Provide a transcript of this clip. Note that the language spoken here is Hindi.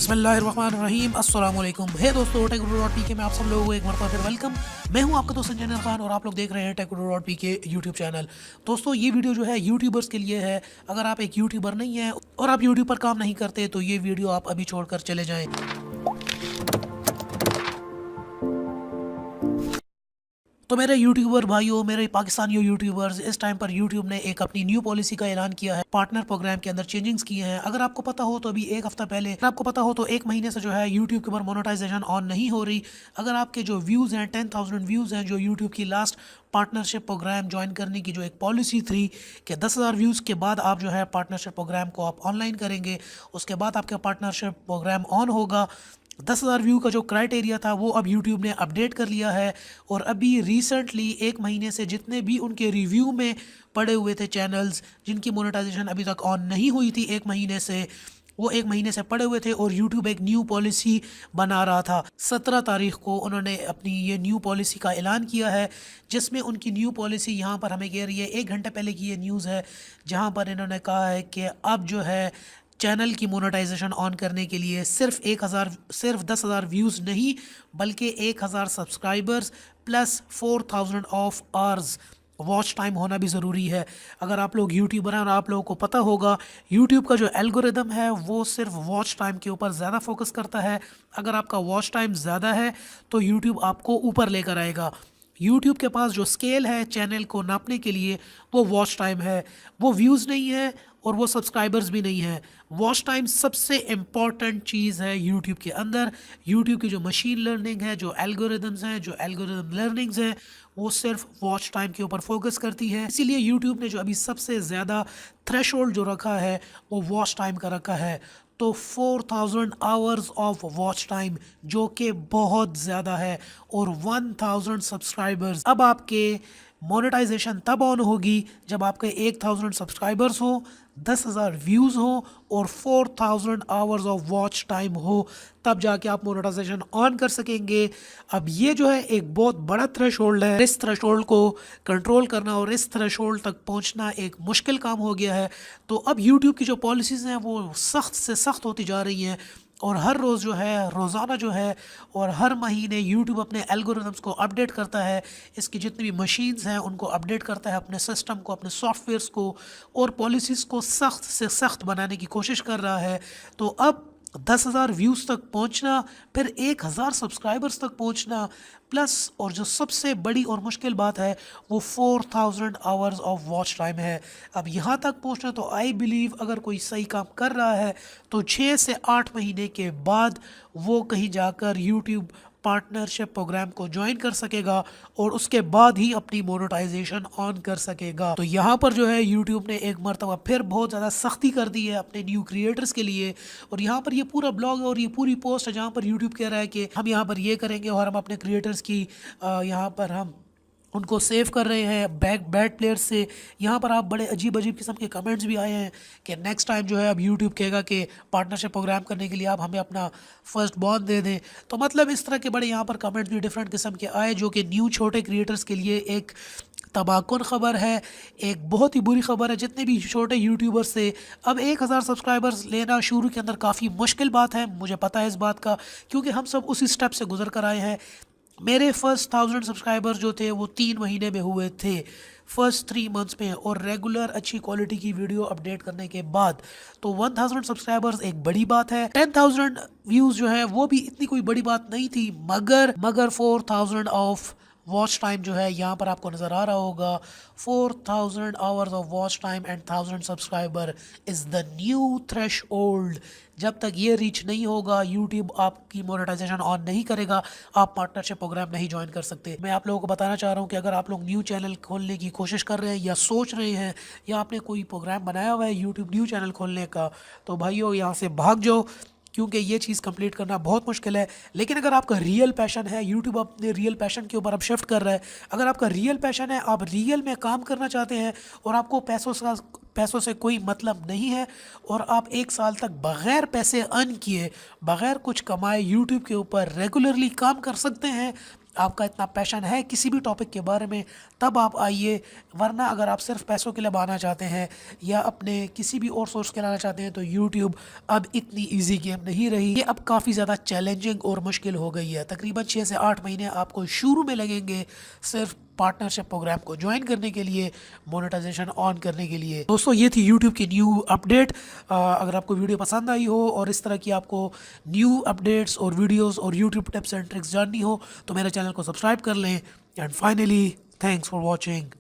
बिस्मिल्लाहिर्रहमानिर्रहीम अस्सलाम वालेकुम। हे दोस्तों, टेकगुरु.pk में आप सब लोगों को एक मरतबा फिर वेलकम। मैं हूं आपका दोस्त संजय खान और आप लोग देख रहे हैं टेकगुरु.pk यूट्यूब चैनल। दोस्तों, ये वीडियो जो है यूट्यूबर्स के लिए है। अगर आप एक यूट्यूबर नहीं हैं और आप यूट्यूब पर काम नहीं करते तो ये वीडियो आप अभी छोड़कर चले जाएं। तो मेरे यूट्यूबर भाइयों, मेरे पाकिस्तानी यूट्यूबर्स, इस टाइम पर यूट्यूब ने एक अपनी न्यू पॉलिसी का ऐलान किया है। पार्टनर प्रोग्राम के अंदर चेंजिंग्स किए हैं। अगर आपको पता हो तो अभी एक हफ्ता पहले, अगर आपको पता हो तो एक महीने से जो है यूट्यूब के ऊपर मोनेटाइजेशन ऑन नहीं हो रही। अगर आपके जो व्यूज़ हैं 10,000 व्यूज़ हैं, जो यूट्यूब की लास्ट पार्टनरशिप प्रोग्राम ज्वाइन करने की जो एक पॉलिसी थी कि 10,000 व्यूज़ के बाद आप जो है पार्टनरशिप प्रोग्राम को आप ऑनलाइन करेंगे, उसके बाद आपका पार्टनरशिप प्रोग्राम ऑन होगा। 10,000 व्यू का जो क्राइटेरिया था वो अब यूट्यूब ने अपडेट कर लिया है। और अभी रिसेंटली एक महीने से जितने भी उनके रिव्यू में पड़े हुए थे चैनल्स जिनकी मोनेटाइजेशन अभी तक ऑन नहीं हुई थी एक महीने से, वो एक महीने से पड़े हुए थे और यूट्यूब एक न्यू पॉलिसी बना रहा था। 17 तारीख को उन्होंने अपनी ये न्यू पॉलिसी का ऐलान किया है, जिसमें उनकी न्यू पॉलिसी यहाँ पर हमें कह रही है, 1 घंटे पहले की ये न्यूज़ है, जहाँ पर इन्होंने कहा है कि अब जो है चैनल की मोनेटाइजेशन ऑन करने के लिए सिर्फ 10,000 व्यूज़ नहीं बल्कि 1,000 subscribers plus 4,000 of hours watch time होना भी ज़रूरी है। अगर आप लोग यूट्यूबर हैं और आप लोगों को पता होगा, यूट्यूब का जो एल्गोरिदम है वो सिर्फ वॉच टाइम के ऊपर ज़्यादा फोकस करता है। अगर आपका वॉच टाइम ज़्यादा है तो यूट्यूब आपको ऊपर लेकर आएगा। यूट्यूब के पास जो स्केल है चैनल को नापने के लिए वो वॉच टाइम है, वो व्यूज़ नहीं है और वो सब्सक्राइबर्स भी नहीं है। वॉच टाइम सबसे इम्पॉर्टेंट चीज़ है यूट्यूब के अंदर। यूट्यूब की जो मशीन लर्निंग है, जो एल्गोरिदम्स हैं, जो एल्गोरिदम लर्निंग्स हैं, वो सिर्फ वॉच टाइम के ऊपर फोकस करती है। इसीलिए यूट्यूब ने जो अभी सबसे ज़्यादा थ्रेशोल्ड जो रखा है वो वॉच टाइम का रखा है। तो 4,000 आवर्स ऑफ वॉच टाइम, जो कि बहुत ज़्यादा है, और 1,000 सब्सक्राइबर्स। अब आपके मोनेटाइजेशन तब ऑन होगी जब आपके 1,000 सब्सक्राइबर्स हो, 10,000 व्यूज़ हो और 4,000 आवर्स ऑफ वॉच टाइम हो, तब जाके आप मोनेटाइजेशन ऑन कर सकेंगे। अब ये जो है एक बहुत बड़ा थ्रेशोल्ड है। इस थ्रेशोल्ड को कंट्रोल करना और इस थ्रेशोल्ड तक पहुंचना एक मुश्किल काम हो गया है। तो अब यूट्यूब की जो पॉलिसीज़ हैं वो सख्त से सख्त होती जा रही हैं और हर रोज़ जो है, रोज़ाना जो है और हर महीने यूट्यूब अपने एल्गोरिदम्स को अपडेट करता है। इसकी जितनी भी मशीन्स हैं उनको अपडेट करता है, अपने सिस्टम को, अपने सॉफ्टवेयर्स को, और पॉलिसीज़ को सख्त से सख्त बनाने की कोशिश कर रहा है। तो अब 10,000 व्यूज़ तक पहुंचना, फिर 1,000 सब्सक्राइबर्स तक पहुंचना, प्लस और जो सबसे बड़ी और मुश्किल बात है वो 4,000 आवर्स ऑफ वॉच टाइम है। अब यहाँ तक पहुंचना, तो आई बिलीव अगर कोई सही काम कर रहा है तो 6 से 8 महीने के बाद वो कहीं जाकर यूट्यूब पार्टनरशिप प्रोग्राम को ज्वाइन कर सकेगा और उसके बाद ही अपनी मोनेटाइजेशन ऑन कर सकेगा। तो यहाँ पर जो है यूट्यूब ने एक मरतबा फिर बहुत ज़्यादा सख्ती कर दी है अपने न्यू क्रिएटर्स के लिए। और यहाँ पर ये पूरा ब्लॉग है और ये पूरी पोस्ट है जहाँ पर यूट्यूब कह रहा है कि हम यहाँ पर ये करेंगे और हम अपने क्रिएटर्स की यहाँ पर हम उनको सेव कर रहे हैं बैड प्लेयर्स से। यहाँ पर आप बड़े अजीब अजीब किस्म के कमेंट्स भी आए हैं कि नेक्स्ट टाइम जो है अब यूट्यूब कहेगा कि पार्टनरशिप प्रोग्राम करने के लिए आप हमें अपना फर्स्ट बॉर्न दे दें। तो मतलब इस तरह के बड़े यहाँ पर कमेंट्स भी डिफरेंट किस्म के आए, जो कि न्यू छोटे क्रिएटर्स के लिए एक तबाहकुन ख़बर है, एक बहुत ही बुरी ख़बर है। जितने भी छोटे यूट्यूबर्स से अब 1,000 सब्सक्राइबर्स लेना शुरू के अंदर काफ़ी मुश्किल बात है, मुझे पता है इस बात का, क्योंकि हम सब उसी स्टेप से गुजर कर आए हैं। मेरे फर्स्ट 1,000 सब्सक्राइबर्स जो थे वो 3 महीने में हुए थे, फर्स्ट 3 मंथ्स में, और रेगुलर अच्छी क्वालिटी की वीडियो अपडेट करने के बाद। तो 1,000 सब्सक्राइबर्स एक बड़ी बात है। 10,000 व्यूज़ जो है वो भी इतनी कोई बड़ी बात नहीं थी, मगर 4,000 ऑफ वॉच टाइम जो है यहाँ पर आपको नज़र आ रहा होगा। 4,000 hours of watch time and 1,000 subscriber is the new threshold. जब तक ये रीच नहीं होगा यूट्यूब आपकी मोनेटाइजेशन ऑन नहीं करेगा, आप पार्टनरशिप प्रोग्राम नहीं ज्वाइन कर सकते। मैं आप लोगों को बताना चाह रहा हूँ कि अगर आप लोग न्यू चैनल खोलने की कोशिश कर रहे हैं या सोच रहे हैं या आपने कोई प्रोग्राम बनाया हुआ है यूट्यूब न्यू चैनल खोलने का, तो भाइयों यहाँ से भाग जाओ, क्योंकि ये चीज़ कंप्लीट करना बहुत मुश्किल है। लेकिन अगर आपका रियल पैशन है, यूट्यूब अपने रियल पैशन के ऊपर अब शिफ्ट कर रहा है। अगर आपका रियल पैशन है, आप रियल में काम करना चाहते हैं और आपको पैसों से कोई मतलब नहीं है और आप 1 साल तक बग़ैर पैसे अर्न किए, बग़ैर कुछ कमाए यूट्यूब के ऊपर रेगुलरली काम कर सकते हैं, आपका इतना पैशन है किसी भी टॉपिक के बारे में, तब आप आइए। वरना अगर आप सिर्फ पैसों के लिए आना चाहते हैं या अपने किसी भी और सोर्स के लिए आना चाहते हैं तो यूट्यूब अब इतनी इजी गेम नहीं रही, ये अब काफ़ी ज़्यादा चैलेंजिंग और मुश्किल हो गई है। तकरीबन 6 से 8 महीने आपको शुरू में लगेंगे सिर्फ पार्टनरशिप प्रोग्राम को ज्वाइन करने के लिए, मोनेटाइजेशन ऑन करने के लिए। दोस्तों ये थी यूट्यूब की न्यू अपडेट। अगर आपको वीडियो पसंद आई हो और इस तरह की आपको न्यू अपडेट्स और वीडियोस और यूट्यूब टिप्स एंड ट्रिक्स जाननी हो तो मेरे चैनल को सब्सक्राइब कर लें। And finally thanks for watching.